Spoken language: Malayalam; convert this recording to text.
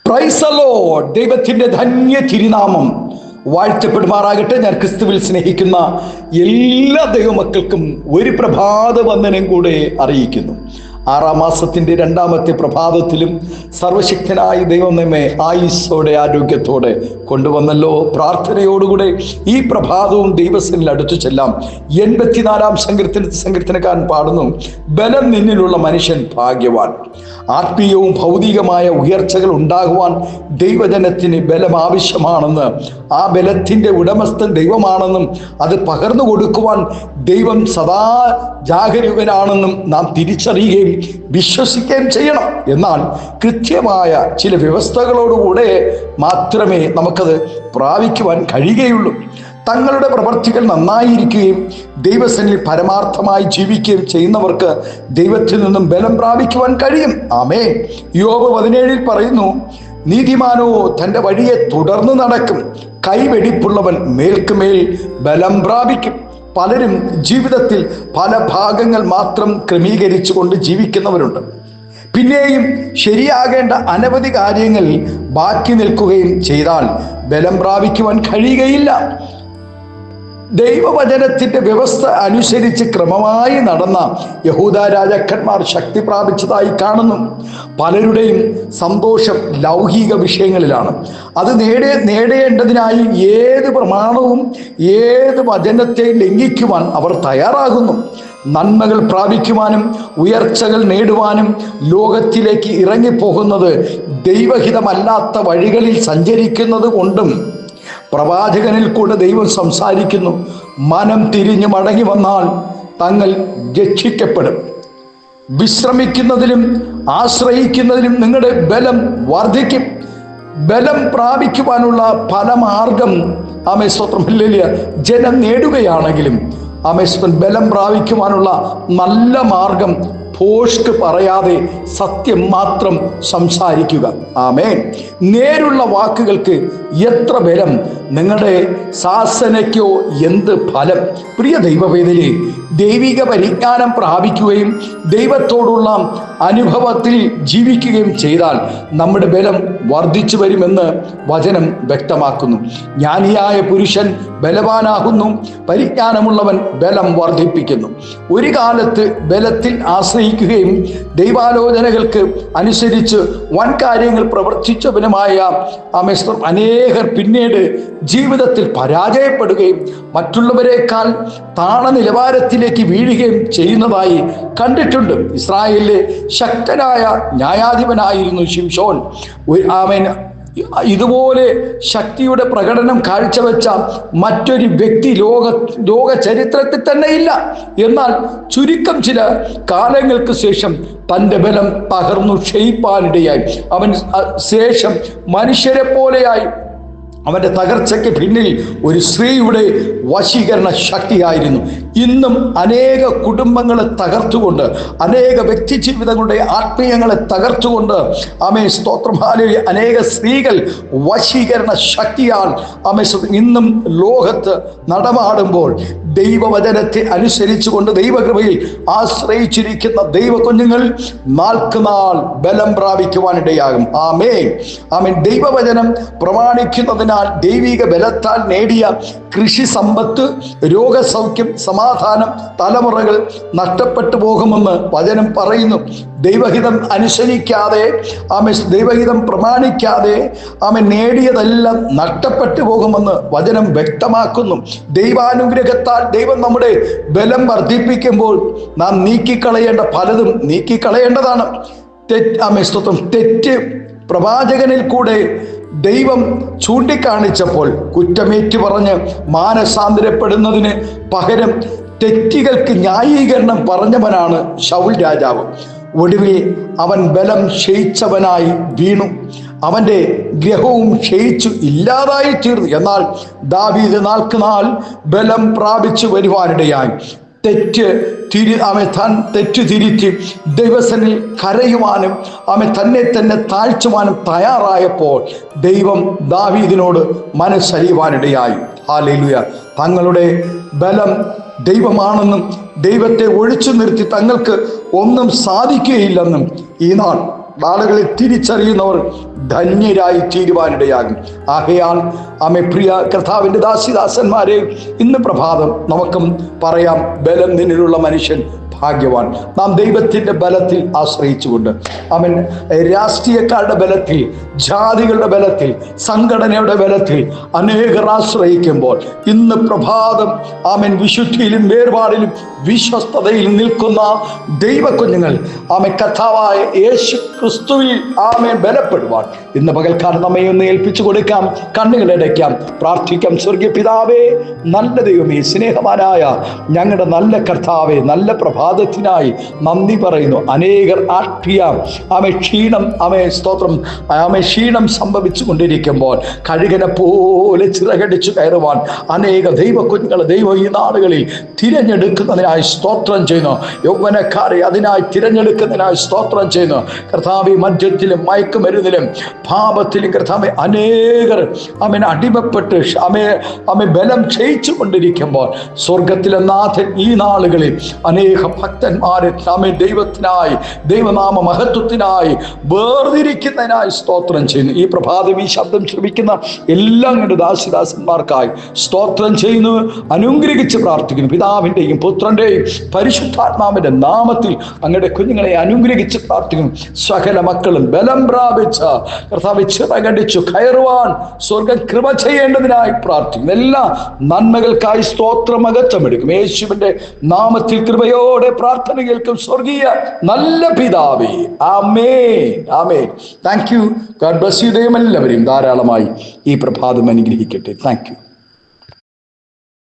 Praise the Lord. ദൈവത്തിൻ്റെ ധന്യ തിരുനാമം വാഴ്ത്തപ്പെടുമാറാകട്ടെ. ഞാൻ ക്രിസ്തുവിൽ സ്നേഹിക്കുന്ന എല്ലാ ദൈവമക്കൾക്കും ഒരു പ്രഭാത വന്ദനം കൂടെ അറിയിക്കുന്നു. 6-ാം മാസത്തിൻ്റെ 2ാമത്തെ പ്രഭാതത്തിലും സർവശക്തനായ ദൈവം നമ്മെ ആയുസ്സോടെ ആരോഗ്യത്തോടെ കൊണ്ടുവന്നല്ലോ. പ്രാർത്ഥനയോടുകൂടെ ഈ പ്രഭാതവും ദൈവസന്നിധിയിൽ അടുത്തു ചെല്ലാം. 84-ാം സങ്കീർത്തനക്കാരൻ പാടുന്നു, ബലം നിന്നിലുള്ള മനുഷ്യൻ ഭാഗ്യവാൻ. ആത്മീയവും ഭൗതികമായ ഉയർച്ചകൾ ഉണ്ടാകുവാൻ ദൈവജനത്തിന് ബലം ആവശ്യമാണെന്ന്, ആ ബലത്തിൻ്റെ ഉടമസ്ഥൻ ദൈവമാണെന്നും അത് പകർന്നു കൊടുക്കുവാൻ ദൈവം സദാ ജാഗരൂകനാണെന്നും നാം തിരിച്ചറിയുകയും വിശ്വസിക്കുകയും ചെയ്യണം. എന്നാൽ കൃത്യമായ ചില വ്യവസ്ഥകളോടുകൂടെ മാത്രമേ നമുക്കത് പ്രാപിക്കുവാൻ കഴിയുകയുള്ളൂ. തങ്ങളുടെ പ്രവൃത്തികൾ നന്നായിരിക്കുകയും ദൈവസന്നിധിയിൽ പരമാർത്ഥമായി ജീവിക്കുകയും ചെയ്യുന്നവർക്ക് ദൈവത്തിൽ നിന്നും ബലം പ്രാപിക്കുവാൻ കഴിയും. ആമേൻ. യോബ് 17 പറയുന്നു, നീതിമാനോ തൻ്റെ വഴിയെ തുടർന്ന് നടക്കും, കൈവെടിപ്പുള്ളവൻ മേൽക്കുമേൽ ബലം പ്രാപിക്കും. പലരും ജീവിതത്തിൽ പല ഭാഗങ്ങൾ മാത്രം ക്രമീകരിച്ചു കൊണ്ട് ജീവിക്കുന്നവരുണ്ട്. പിന്നെയും ശരിയാകേണ്ട അനവധി കാര്യങ്ങൾ ബാക്കി നിൽക്കുകയും ചെയ്താൽ ബലം പ്രാപിക്കുവാൻ കഴിയുകയില്ല. ദൈവവചനത്തിൻ്റെ വ്യവസ്ഥ അനുസരിച്ച് ക്രമമായി നടന്ന യഹൂദ രാജാക്കന്മാർ ശക്തി പ്രാപിച്ചതായി കാണുന്നു. പലരുടെയും സന്തോഷം ലൗകിക വിഷയങ്ങളിലാണ്. അത് നേടേണ്ടതിനായി ഏത് പ്രമാണവും ഏത് വചനത്തെയും ലംഘിക്കുവാൻ അവർ തയ്യാറാകുന്നു. നന്മകൾ പ്രാപിക്കുവാനും ഉയർച്ചകൾ നേടുവാനും ലോകത്തിലേക്ക് ഇറങ്ങിപ്പോകുന്നത് ദൈവഹിതമല്ലാത്ത വഴികളിൽ സഞ്ചരിക്കുന്നത് കൊണ്ടും പ്രവാചകനിൽ കൂടെ ദൈവം സംസാരിക്കുന്നു, മനം തിരിഞ്ഞ് മടങ്ങി വന്നാൽ തങ്ങൾ രക്ഷിക്കപ്പെടും. വിശ്രമിക്കുന്നതിലും ആശ്രയിക്കുന്നതിലും നിങ്ങളുടെ ബലം വർദ്ധിക്കും. ബലം പ്രാപിക്കുവാനുള്ള പല മാർഗം ആമേസ്തോത്രം ജനം നേടുകയാണെങ്കിലും ആമേസ്തോത്രം ബലം പ്രാപിക്കുവാനുള്ള നല്ല മാർഗം ഭോഷ്ക് പറയാതെ സത്യം മാത്രം സംസാരിക്കുക. ആമേൻ. നേരുള്ള വാക്കുകൾക്ക് എത്ര ബലം, നിങ്ങളുടെ ശാസനയ്ക്കോ എന്ത് ഫലം. പ്രിയ ദൈവവേദനയെ ദൈവിക പരിജ്ഞാനം പ്രാപിക്കുകയും ദൈവത്തോടുള്ള അനുഭവത്തിൽ ജീവിക്കുകയും ചെയ്താൽ നമ്മുടെ ബലം വർദ്ധിച്ചു വരുമെന്ന് വചനം വ്യക്തമാക്കുന്നു. ജ്ഞാനിയായ പുരുഷൻ ബലവാനാകുന്നു, പരിജ്ഞാനമുള്ളവൻ ബലം വർദ്ധിപ്പിക്കുന്നു. ഒരു കാലത്ത് ബലത്തിൽ ആശ്രയിക്കുകയും ദൈവാലോചനകൾക്ക് അനുസരിച്ച് വൻ കാര്യങ്ങൾ പ്രവർത്തിച്ചവനുമായ അനേകർ പിന്നീട് ജീവിതത്തിൽ പരാജയപ്പെടുകയും മറ്റുള്ളവരെക്കാൾ താണ നിലവാരത്തിലേക്ക് വീഴുകയും ചെയ്യുന്നതായി കണ്ടിട്ടുണ്ട്. ഇസ്രായേലിലെ ശക്തനായ ന്യായാധിപനായിരുന്നു ശിംശോൻ. ഇതുപോലെ ശക്തിയുടെ പ്രകടനം കാഴ്ചവെച്ച മറ്റൊരു വ്യക്തി ലോക ചരിത്രത്തിൽ തന്നെ ഇല്ല. എന്നാൽ ചുരുക്കം ചില കാലങ്ങൾക്ക് ശേഷം തൻ്റെ ബലം തകർന്നു ക്ഷയിപ്പാനിടയായി. അവൻ ശേഷം മനുഷ്യരെ പോലെയായി. അവൻ്റെ തകർച്ചയ്ക്ക് പിന്നിൽ ഒരു സ്ത്രീയുടെ വശീകരണ ശക്തിയായിരുന്നു. ഇന്നും അനേക കുടുംബങ്ങളെ തകർത്തുകൊണ്ട്, അനേക വ്യക്തി ജീവിതങ്ങളുടെ ആത്മീയങ്ങളെ തകർത്തുകൊണ്ട് അനേക സ്ത്രീകൾ വശീകരണ ശക്തിയാൽ ഇന്നും ലോകത്ത് നടമാടുമ്പോൾ ദൈവവചനത്തെ അനുസരിച്ചുകൊണ്ട് ദൈവകൃപയിൽ ആശ്രയിച്ചിരിക്കുന്ന ദൈവ കുഞ്ഞുങ്ങൾ നാൾക്കുനാൾ ബലം പ്രാപിക്കുവാനിടയാകും. ആമേൻ. ആമേൻ. ദൈവവചനം പ്രമാണിക്കുന്നതിനാൽ ദൈവിക ബലത്താൽ നേടിയ കൃഷി സമ്പത്ത്, രോഗസൗഖ്യം, സമാധാനം, തലമുറകൾ നഷ്ടപ്പെട്ടു പോകുമെന്ന് വചനം പറയുന്നു. ദൈവഹിതം അനുസരിക്കാതെ ദൈവഹിതം പ്രമാണിക്കാതെ നേടിയതെല്ലാം നഷ്ടപ്പെട്ടു പോകുമെന്ന് വചനം വ്യക്തമാക്കുന്നു. ദൈവാനുഗ്രഹത്താൽ ദൈവം നമ്മുടെ ബലം വർദ്ധിപ്പിക്കുമ്പോൾ നാം നീക്കിക്കളയേണ്ട പലതും നീക്കിക്കളയേണ്ടതാണ്. തെറ്റ് പ്രവാചകനിൽ കൂടെ ദൈവം ചൂണ്ടിക്കാണിച്ചപ്പോൾ കുറ്റമേറ്റു പറഞ്ഞ് മാനസാന്തരപ്പെടുന്നതിന് പകരം തെറ്റുകൾക്ക് ന്യായീകരണം പറഞ്ഞവനാണ് ശൗൽ രാജാവ്. ഒടുവിൽ അവൻ ബലം ക്ഷയിച്ചവനായി വീണു. അവൻ്റെ ഗ്രഹവും ക്ഷയിച്ചു ഇല്ലാതായി തീർന്നു. എന്നാൽ ദാവീദ് നാൾക്കുനാൾ ബലം പ്രാപിച്ചു വരുവാനിടയായി. തെറ്റ് തിരുത്തി ദൈവസന്നിൽ കരയുവാനും തന്നെ താഴ്ത്തുവാനും തയ്യാറായപ്പോൾ ദൈവം ദാവീദിനോട് മനസ്സലിയുവാനിടയായി. ഹല്ലേലൂയ. തങ്ങളുടെ ബലം ദൈവമാണെന്നും ദൈവത്തെ ഒഴിച്ചു നിർത്തി തങ്ങൾക്ക് ഒന്നും സാധിക്കുകയില്ലെന്നും ഈ നാൾ ആളുകളെ തിരിച്ചറിയുന്നവർ ധന്യരായി തീരുവാനിടയാകും. ആകയാൽ ആമേ പ്രിയ കർത്താവിൻ്റെ ദാസിദാസന്മാരെ, ഇന്ന് പ്രഭാതം നമുക്കും പറയാം, ബലം നിന്നിലുള്ള മനുഷ്യൻ ഭാഗ്യവാൻ. നാം ദൈവത്തിൻ്റെ ബലത്തിൽ ആശ്രയിച്ചുകൊണ്ട്, അവൻ രാഷ്ട്രീയക്കാരുടെ ബലത്തിൽ, ജാതികളുടെ ബലത്തിൽ, സംഘടനയുടെ ബലത്തിൽ അനേകർ ആശ്രയിക്കുമ്പോൾ ഇന്ന് പ്രഭാതം ആമൻ വിശുദ്ധിയിലും വേർപാടിലും വിശ്വസ്തതയിൽ നിൽക്കുന്ന ദൈവക്കുഞ്ഞുങ്ങൾ ആമൻ കർത്താവായ യേശു ക്രിസ്തുവിൽ ആമൻ ബലപ്പെടുവാൻ ഇന്ന് പകൽക്കാലം നമ്മെ ഒന്ന് ഏൽപ്പിച്ചു കൊടുക്കാം. കണ്ണുകളടയ്ക്കാം, പ്രാർത്ഥിക്കാം. സ്വർഗീയ പിതാവേ, നല്ല ദൈവമേ, സ്നേഹവാനായ ഞങ്ങളുടെ നല്ല കർത്താവേ, നല്ല പ്രഭാതത്തിനായി നന്ദി പറയുന്നു. അനേകർ ആത്മീയ ക്ഷീണം സംഭവിച്ചു കൊണ്ടിരിക്കുമ്പോൾ കഴുകനെ പോലെ ചിറകടിച്ചു കയറുവാൻ അനേക ദൈവക്കുഞ്ഞുങ്ങൾ ദൈവം ഈ നാടുകളിൽ തിരഞ്ഞെടുക്കുന്നതിനായി സ്തോത്രം ചെയ്യുന്നു. യൗവനക്കാരെ അതിനായി തിരഞ്ഞെടുക്കുന്നതിനായി സ്തോത്രം ചെയ്യുന്നു. കർത്താവ് മദ്യത്തിലും മയക്കുമരുന്നിലും പാപത്തിലും കർത്താവ് അനേകർ അടിമപ്പെട്ട് ബലം ക്ഷയിച്ചു കൊണ്ടിരിക്കുമ്പോൾ സ്വർഗത്തിലെ നാഥൻ ഈ നാളുകളിൽ അനേക ഭക്തന്മാരെ ദൈവത്തിനായി, ദൈവനാമ മഹത്വത്തിനായി വേർതിരിക്കുന്നതിനായി സ്തോത്രം ചെയ്യുന്നു. ഈ പ്രഭാതം ഈ ശബ്ദം ശ്രമിക്കുന്ന എല്ലാ ദാസിദാസന്മാർക്കായി സ്തോത്രം ചെയ്യുന്നു, അനുഗ്രഹിച്ച് പ്രാർത്ഥിക്കുന്നു. പിതാവിൻ്റെയും പുത്രൻ്റെയും പരിശുദ്ധാത്മാവിൻ്റെ നാമത്തിൽ അങ്ങയുടെ കുഞ്ഞുങ്ങളെ അനുഗ്രഹിച്ച് പ്രാർത്ഥിക്കുന്നു. സകല മക്കളും ബലം പ്രാപിച്ച കർത്താവ് ചിറകടിച്ചു കയറുവാൻ സ്വർഗം കൃപ ചെയ്യേണ്ടതിനായി പ്രാർത്ഥിക്കുന്നു. എല്ലാ നന്മകൾക്കായി സ്തോത്രം അകത്തമെടുക്കും. യേശുവിൻ്റെ നാമത്തിൽ കൃപയോടെ പ്രാർത്ഥന കേൾക്കും സ്വർഗീയ നല്ല പിതാവേ. ആമേൻ, ആമേൻ. Thank you. God bless you. ദൈവം എല്ലാവരെയും ധാരാളമായി ഈ പ്രഭാതം അനുഗ്രഹിക്കട്ടെ. Thank U.